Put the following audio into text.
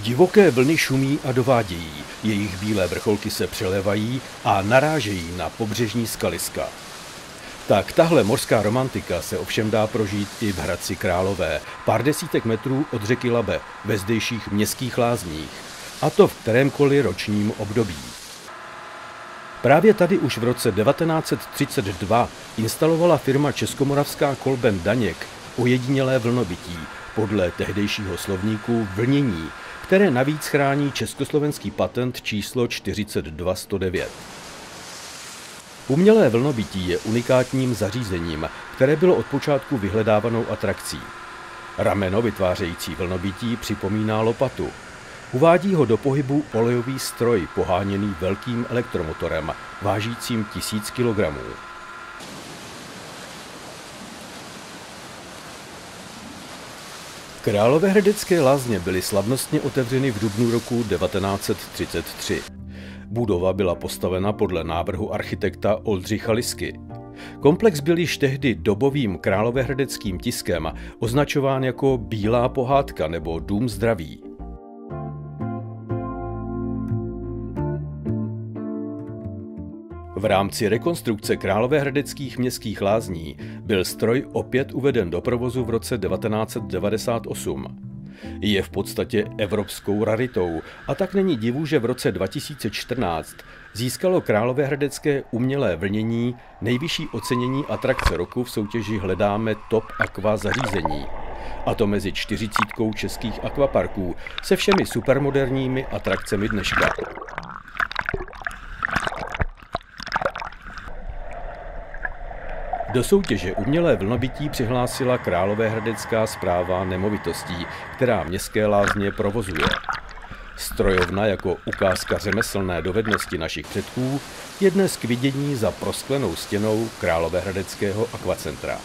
Divoké vlny šumí a dovádějí, jejich bílé vrcholky se přelevají a narážejí na pobřežní skaliska. Tak tahle mořská romantika se ovšem dá prožít i v Hradci Králové, pár desítek metrů od řeky Labe, ve zdejších městských lázních, a to v kterémkoliv ročním období. Právě tady už v roce 1932 instalovala firma Českomoravská Kolben Daněk ojedinělé vlnobytí, podle tehdejšího slovníku vlnění, které navíc chrání československý patent číslo 42109. Umělé vlnobytí je unikátním zařízením, které bylo od počátku vyhledávanou atrakcí. Rameno vytvářející vlnobytí připomíná lopatu. Uvádí ho do pohybu olejový stroj poháněný velkým elektromotorem, vážícím 1000 kg. Královéhradecké lázně byly slavnostně otevřeny v dubnu roku 1933. Budova byla postavena podle návrhu architekta Oldřicha Lisky. Komplex byl již tehdy dobovým královéhradeckým tiskem označován jako Bílá pohádka nebo Dům zdraví. V rámci rekonstrukce královéhradeckých městských lázní byl stroj opět uveden do provozu v roce 1998. Je v podstatě evropskou raritou a tak není divu, že v roce 2014 získalo královéhradecké umělé vlnění nejvyšší ocenění atrakce roku v soutěži Hledáme top aqua zařízení. A to mezi 40 českých akvaparků se všemi supermoderními atrakcemi dneška. Do soutěže umělé vlnobytí přihlásila Královéhradecká správa nemovitostí, která městské lázně provozuje. Strojovna jako ukázka řemeslné dovednosti našich předků je dnes k vidění za prosklenou stěnou Královéhradeckého akvacentra.